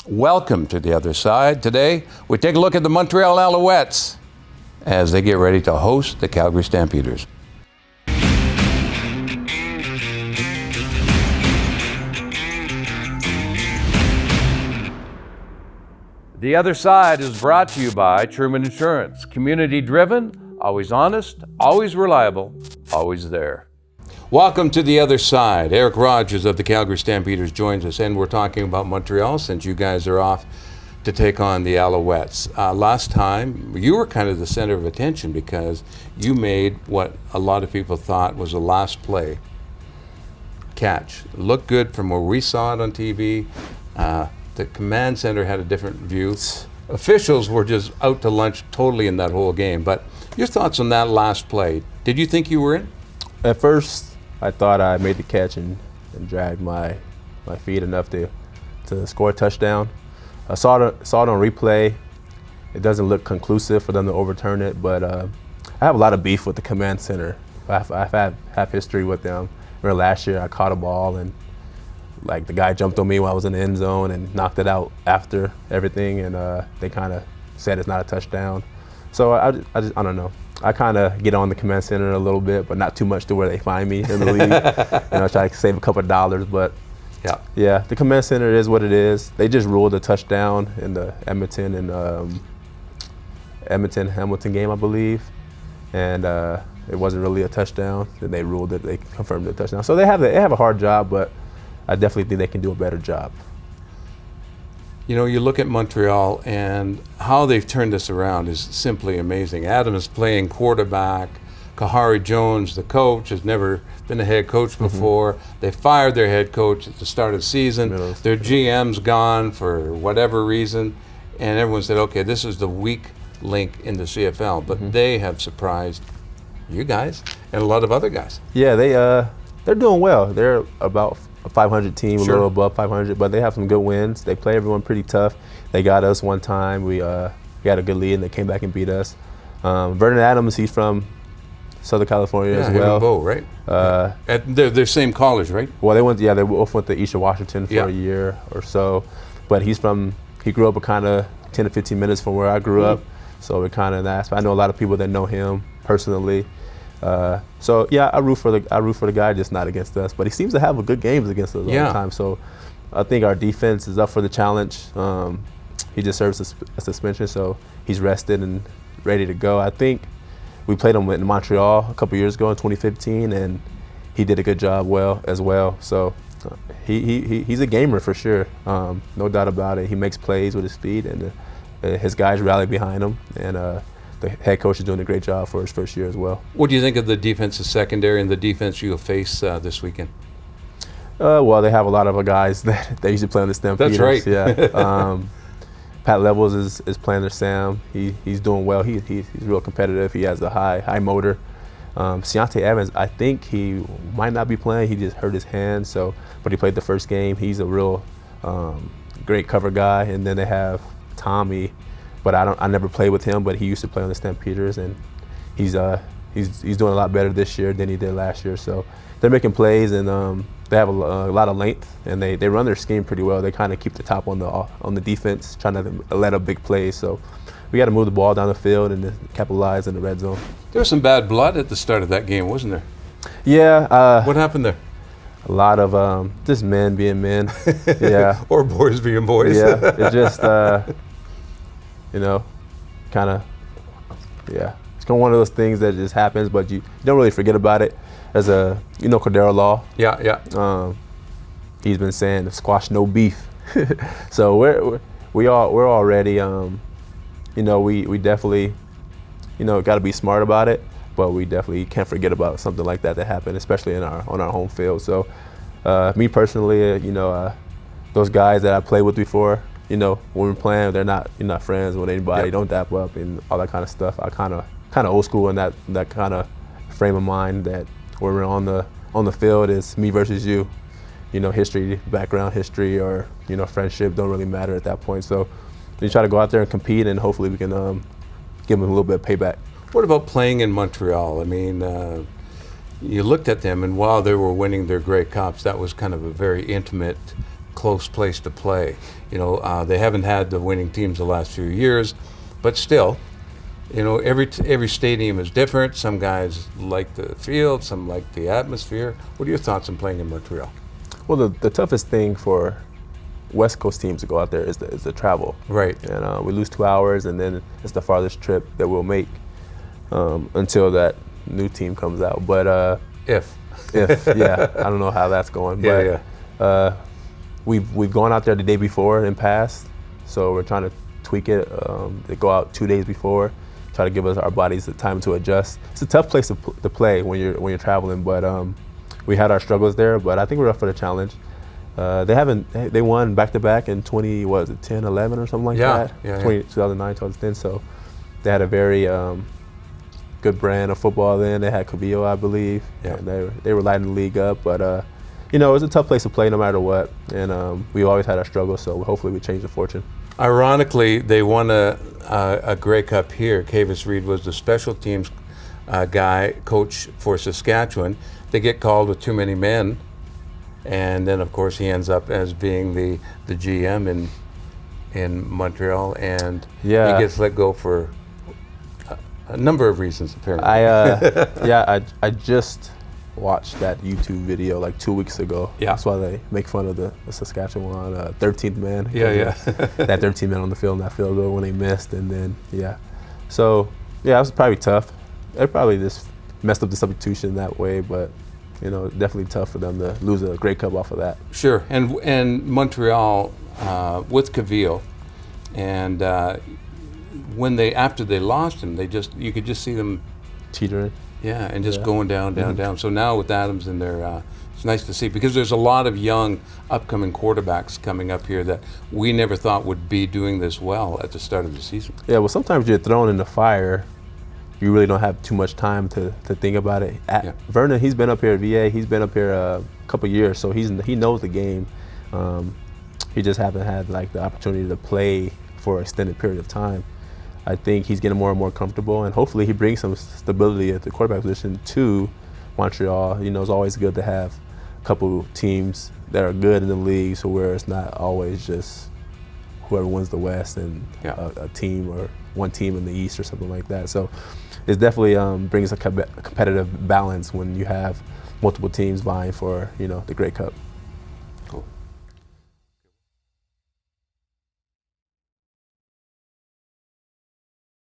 Welcome to the other side. Today, we take a look at the Montreal Alouettes as they get ready to host the Calgary Stampeders. The Other Side is brought to you by Truman Insurance. Community driven, always honest, always reliable, always there. Welcome to The Other Side. Eric Rogers of the Calgary Stampeders joins us, and we're talking about Montreal since you guys are off to take on the Alouettes. Last time, you were kind of the center of attention because you made what a lot of people thought was a last play catch. It looked good from where we saw it on TV. The Command Center had a different view. Officials were just out to lunch totally in that whole game. But your thoughts on that last play? Did you think you were in? At first, I thought I made the catch and dragged my feet enough to score a touchdown. I saw it on replay. It doesn't look conclusive for them to overturn it, but I have a lot of beef with the Command Center. I've had history with them. Remember last year I caught a ball and the guy jumped on me while I was in the end zone and knocked it out after everything, and they kind of said it's not a touchdown. So I don't know. I kind of get on the Command Center a little bit, but not too much to where they find me in the league. Try to save a couple of dollars, but yeah, the Command Center is what it is. They just ruled a touchdown in the Edmonton and Hamilton game, I believe, and it wasn't really a touchdown. Then they ruled it. They confirmed the touchdown. So they have a hard job, but I definitely think they can do a better job. You know, you look at Montreal and how they've turned this around is simply amazing. Adams playing quarterback. Kahari Jones, the coach, has never been a head coach before. They fired their head coach at the start of the season. Their GM's gone for whatever reason. And everyone said, okay, this is the weak link in the CFL. But they have surprised you guys and a lot of other guys. Yeah, they're doing well. They're about a 500 team, a little above 500, but they have some good wins. They play everyone pretty tough. They got us one time. We had a good lead, and they came back and beat us. Vernon Adams, he's from Southern California as well. Bo, right? At their same college, right? Well, they both went to Eastern Washington for a year or so, but he grew up kind of 10 to 15 minutes from where I grew up, so we're kind of that. I know a lot of people that know him personally. So yeah, I root for the guy, just not against us. But he seems to have good games against us all the time. So I think our defense is up for the challenge. He just serves a suspension, so he's rested and ready to go. I think we played him in Montreal a couple years ago in 2015, and he did a good job as well. So he's a gamer for sure, no doubt about it. He makes plays with his feet, and his guys rally behind him, and the head coach is doing a great job for his first year as well. What do you think of the defensive secondary and the defense you'll face this weekend? Well, they have a lot of guys that they used to play on the Stampeders. That's right. Yeah. Pat Levels is playing the Sam. He's doing well. He's real competitive. He has a high motor. Ciante Evans, I think he might not be playing. He just hurt his hand, but he played the first game. He's a real great cover guy. And then they have Tommy, but I never played with him, but he used to play on the Stampeders, and he's doing a lot better this year than he did last year. So they're making plays, and they have a lot of length, and they run their scheme pretty well. They kind of keep the top on the defense, trying to let up big plays. So we got to move the ball down the field and capitalize in the red zone. There was some bad blood at the start of that game, wasn't there? Yeah. What happened there? A lot of just men being men. Yeah. Or boys being boys. Yeah. It's just kind of, yeah. It's kind of one of those things that just happens, but you don't really forget about it. As Cordero Law. Yeah. He's been saying squash no beef. So we're already, we definitely, got to be smart about it, but we definitely can't forget about something like that happened, especially on our home field. So me personally, those guys that I played with before, when we're playing, they're not friends with anybody. Don't dap up and all that kind of stuff. I kind of old school in that kind of frame of mind that where we're on the field is me versus you. History, background history, or friendship don't really matter at that point. So we try to go out there and compete, and hopefully we can give them a little bit of payback. What about playing in Montreal? I mean, you looked at them, and while they were winning their Grey Cups, that was kind of a very intimate close place to play. You know, they haven't had the winning teams the last few years, but still, you know, every stadium is different. Some guys like the field, some like the atmosphere. What are your thoughts on playing in Montreal? Well, the toughest thing for West Coast teams to go out there is the travel. Right. And we lose 2 hours, and then it's the farthest trip that we'll make until that new team comes out. But If yeah, I don't know how that's going. But we've gone out there the day before and passed, so we're trying to tweak it. They go out 2 days before, try to give our bodies the time to adjust. It's a tough place to play when you're traveling, but we had our struggles there. But I think we're up for the challenge. They won back-to-back in 10, 11 or something like that. 2009, 2010. So they had a very good brand of football then. They had Cavillo, I believe. Yeah. And they were lighting the league up. But you know, it was a tough place to play no matter what. And we always had our struggles. So hopefully we change the fortune. Ironically, they won a Grey Cup here. Cavis Reed was the special teams coach for Saskatchewan. They get called with too many men. And then, of course, he ends up as being the GM in Montreal, and he gets let go for a number of reasons, apparently. I just watched that YouTube video like 2 weeks ago. Yeah. That's why they make fun of the Saskatchewan 13th man. Yeah. That 13th man on the field and that field goal when they missed, and then So it was probably tough. They probably just messed up the substitution that way, but. You know, definitely tough for them to lose a Grey Cup off of that. Sure, and Montreal with Cavillo, and after they lost him, you could just see them teetering. Yeah, and just going down. So now with Adams in there, it's nice to see, because there's a lot of young upcoming quarterbacks coming up here that we never thought would be doing this well at the start of the season. Yeah, well, sometimes you're thrown in the fire. You really don't have too much time to think about it. Vernon, he's been up here at VA. He's been up here a couple years, so he knows the game. He just hasn't had like the opportunity to play for an extended period of time. I think he's getting more and more comfortable, and hopefully he brings some stability at the quarterback position to Montreal. You know, it's always good to have a couple teams that are good in the league, so where it's not always just whoever wins the West and a team or one team in the East or something like that. So it definitely brings a competitive balance when you have multiple teams vying for, you know, the Grey Cup.